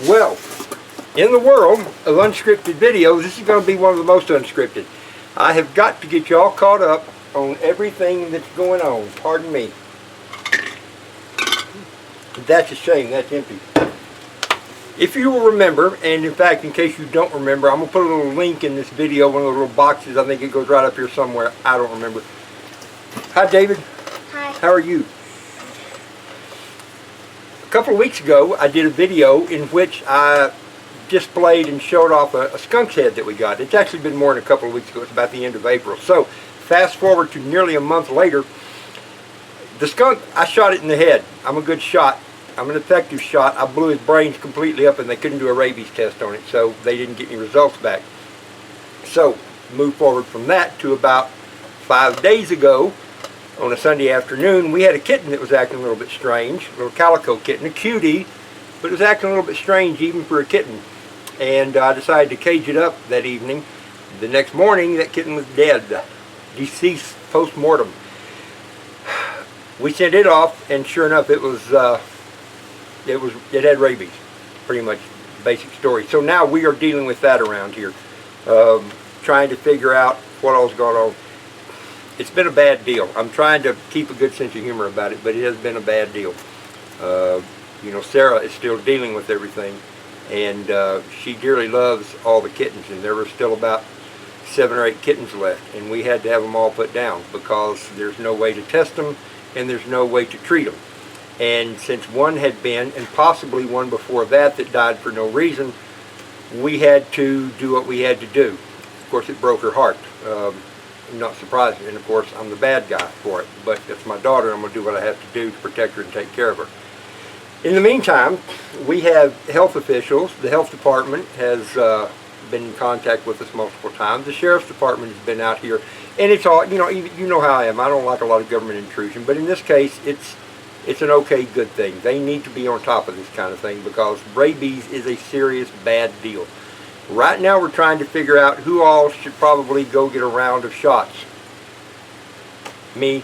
Well, in the world of unscripted videos, this is going to be one of the most unscripted. I have got to get you all caught up on everything that's going on. Pardon me. That's a shame. That's empty. If you will remember, and in fact, in case you don't remember, I'm going to put a little link in this video, one of the little boxes. I think it goes right up here somewhere. I don't remember. Hi, David. Hi. How are you? A couple of weeks ago, I did a video in which I displayed and showed off a skunk's head that we got. It's actually been more than a couple of weeks ago. It's about the end of April. So, fast forward to nearly a month later, the skunk, I shot it in the head. I'm a good shot. I'm an effective shot. I blew his brains completely up and they couldn't do a rabies test on it, so they didn't get any results back. So, move forward from that to about 5 days ago, on a Sunday afternoon, we had a kitten that was acting a little bit strange, a little calico kitten, a cutie, but it was acting a little bit strange even for a kitten. And I decided to cage it up that evening. The next morning, that kitten was dead, deceased post-mortem. We sent it off, and sure enough, it had rabies. Pretty much basic story. So now we are dealing with that around here, trying to figure out what all's going on. It's been a bad deal. I'm trying to keep a good sense of humor about it, but it has been a bad deal. You know, Sarah is still dealing with everything, and she dearly loves all the kittens, and there were still about 7 or 8 kittens left, and we had to have them all put down because there's no way to test them and there's no way to treat them. And since one had been, and possibly one before that died for no reason, we had to do what we had to do. Of course, it broke her heart. Not surprising, and of course I'm the bad guy for it, but it's my daughter. I'm going to do what I have to do to protect her and take care of her. In the meantime, we have health officials. The health department has been in contact with us multiple times. The sheriff's department has been out here, and it's all, you know how I am. I don't like a lot of government intrusion, but in this case it's an okay good thing. They need to be on top of this kind of thing because rabies is a serious bad deal. Right now we're trying to figure out who all should probably go get a round of shots. Me,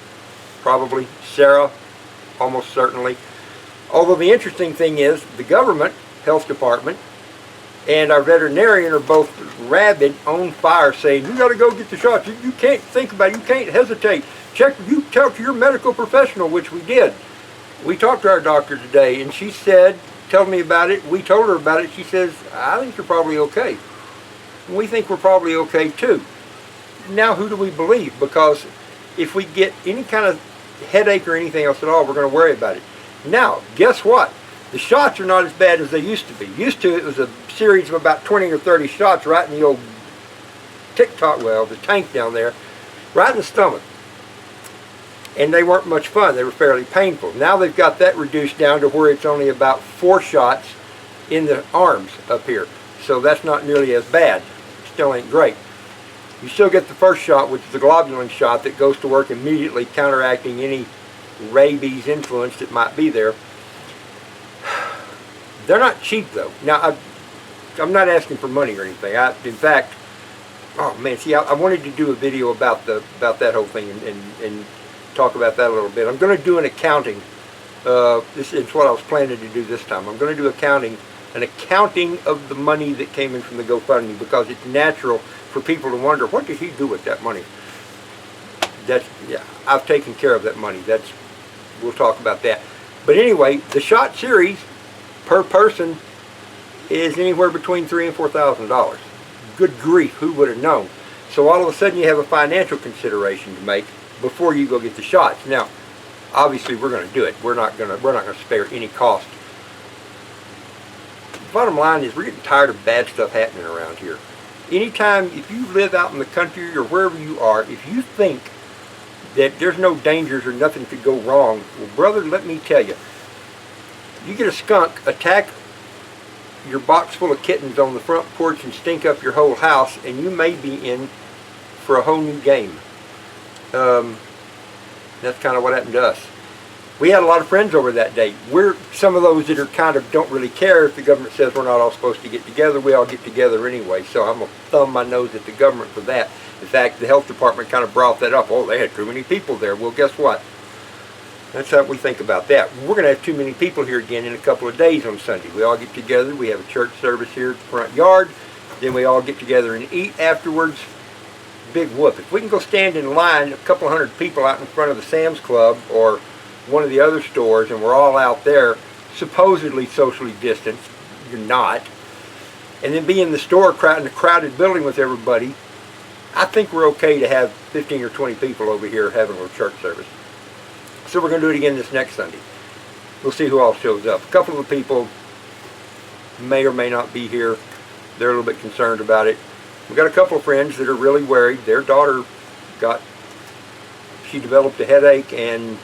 probably. Sarah, almost certainly. Although the interesting thing is the government, health department, and our veterinarian are both rabid on fire saying, you got to go get the shots. You can't think about it. You can't hesitate. You talk to your medical professional, which we did. We talked to our doctor today, and she said, told me about it. We told her about it. She says, I think you're probably okay. And we think we're probably okay too. Now who do we believe? Because if we get any kind of headache or anything else at all, we're going to worry about it. Now, guess what? The shots are not as bad as they used to be. Used to, it was a series of about 20 or 30 shots right in the old the tank down there, right in the stomach. And they weren't much fun. They were fairly painful. Now they've got that reduced down to where it's only about 4 shots in the arms up here. So that's not nearly as bad. Still ain't great. You still get the first shot, which is the globulin shot that goes to work immediately counteracting any rabies influence that might be there. They're not cheap though. Now I'm not asking for money or anything. In fact, oh man, see, I wanted to do a video about that whole thing and talk about that a little bit. I'm going to do an accounting. This is what I was planning to do this time. I'm going to do an accounting of the money that came in from the GoFundMe, because it's natural for people to wonder, what did he do with that money? Yeah, I've taken care of that money. We'll talk about that. But anyway, the shot series per person is anywhere between $3,000 and $4,000. Good grief, who would have known? So all of a sudden you have a financial consideration to make before you go get the shots. Now, obviously we're going to do it. We're not going to spare any cost. The bottom line is we're getting tired of bad stuff happening around here. Anytime, if you live out in the country or wherever you are, if you think that there's no dangers or nothing could go wrong, well, brother, let me tell you, you get a skunk, attack your box full of kittens on the front porch and stink up your whole house, and you may be in for a whole new game. That's kind of what happened to us. We had a lot of friends over that day. We're some of those that are kind of don't really care if the government says we're not all supposed to get together. We all get together anyway, so I'm going to thumb my nose at the government for that. In fact, the health department kind of brought that up. Oh, they had too many people there. Well, guess what? That's how we think about that. We're going to have too many people here again in a couple of days on Sunday. We all get together. We have a church service here at the front yard. Then we all get together and eat afterwards. Big whoop. If we can go stand in line, a couple hundred people out in front of the Sam's Club or one of the other stores, and we're all out there supposedly socially distanced, you're not, and then be in the store in a crowded building with everybody, I think we're okay to have 15 or 20 people over here having a little church service. So we're going to do it again this next Sunday. We'll see who all shows up. A couple of the people may or may not be here. They're a little bit concerned about it. We've got a couple of friends that are really worried. Their daughter she developed a headache and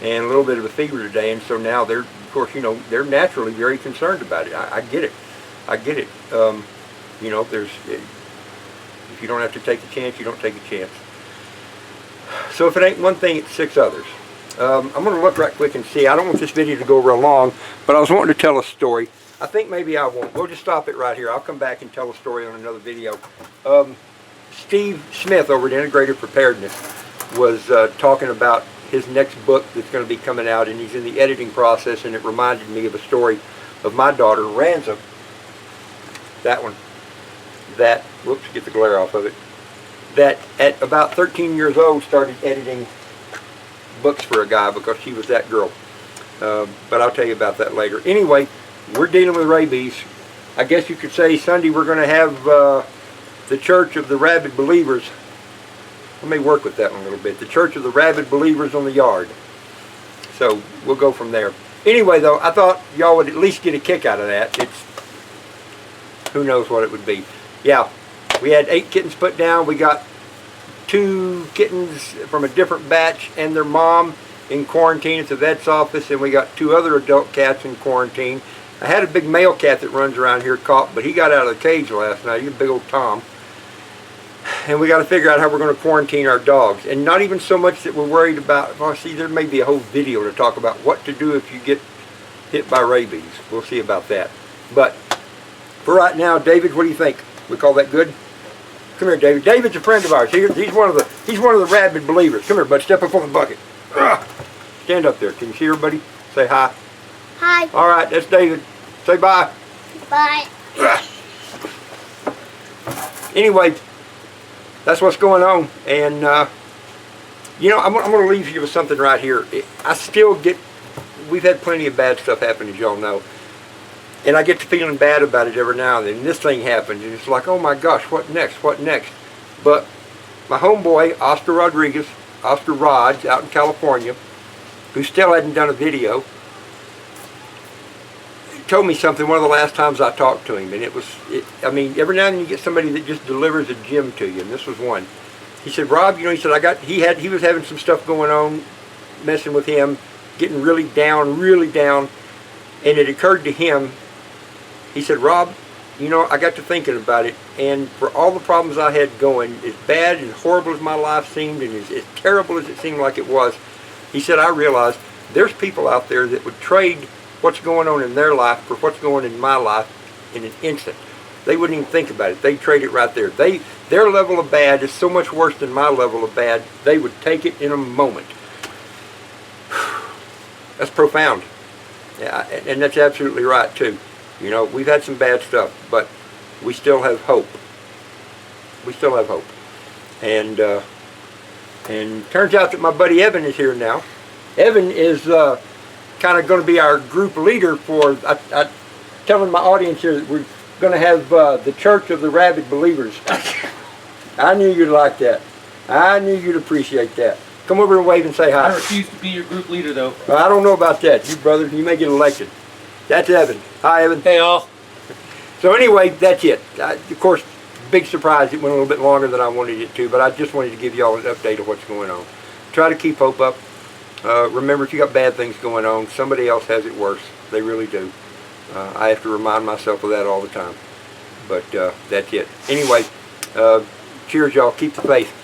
a little bit of a fever today, and so now they're, of course, you know, they're naturally very concerned about it. I get it. I get it. You know, if you don't have to take a chance, you don't take a chance. So if it ain't one thing, it's 6 others. I'm going to look right quick and see. I don't want this video to go real long, but I was wanting to tell a story. I think maybe I won't. We'll just stop it right here. I'll come back and tell a story on another video. Steve Smith over at Integrated Preparedness was talking about his next book that's going to be coming out, and he's in the editing process, and it reminded me of a story of my daughter, Ransom. That one. That, whoops, get the glare off of it. That at about 13 years old started editing books for a guy because she was that girl. But I'll tell you about that later. Anyway, we're dealing with rabies. I guess you could say Sunday we're going to have the Church of the Rabid Believers. Let me work with that one a little bit. The Church of the Rabid Believers on the yard. So we'll go from there. Anyway, though, I thought y'all would at least get a kick out of that. Who knows what it would be. Yeah, we had 8 kittens put down. We got 2 kittens from a different batch and their mom in quarantine at the vet's office, and we got 2 other adult cats in quarantine. I had a big male cat that runs around here caught, but he got out of the cage last night. He's a big old Tom. And we got to figure out how we're going to quarantine our dogs. And not even so much that we're worried about, well, see, there may be a whole video to talk about what to do if you get hit by rabies. We'll see about that. But for right now, David, what do you think? We call that good? Come here, David. David's a friend of ours. He's one of the rabid believers. Come here, bud. Step up on the bucket. Stand up there. Can you see everybody? Say hi. Hi. All right, that's David. Say bye. Bye. Anyway, that's what's going on. And, you know, I'm going to leave you with something right here. I still get, we've had plenty of bad stuff happen, as y'all know. And I get to feeling bad about it every now and then. And this thing happens, and it's like, oh my gosh, what next? What next? But my homeboy, Oscar Rods, out in California, who still hadn't done a video, told me something one of the last times I talked to him. And I mean, every now and then you get somebody that just delivers a gem to you, and this was one. He said, Rob, you know, he said, he was having some stuff going on, messing with him, getting really down, and it occurred to him. He said, Rob, you know, I got to thinking about it, and for all the problems I had going, as bad and horrible as my life seemed, and as terrible as it seemed like it was, he said, I realized there's people out there that would trade what's going on in their life for what's going on in my life in an instant. They wouldn't even think about it. They'd trade it right there. Their level of bad is so much worse than my level of bad, they would take it in a moment. That's profound. Yeah, and that's absolutely right, too. You know, we've had some bad stuff, but we still have hope. We still have hope. And turns out that my buddy Evan is here now. Evan is kind of going to be our group leader for, telling my audience here that we're going to have the Church of the Rabid Believers. I knew you'd like that. I knew you'd appreciate that. Come over and wave and say hi. I refuse to be your group leader, though. I don't know about that. You, brother, you may get elected. That's Evan. Hi, Evan. Hey, all. So anyway, that's it. Of course, big surprise. It went a little bit longer than I wanted it to, but I just wanted to give y'all an update of what's going on. Try to keep hope up. Remember, if you got bad things going on, somebody else has it worse. They really do. I have to remind myself of that all the time. But that's it. Anyway, cheers, y'all. Keep the faith.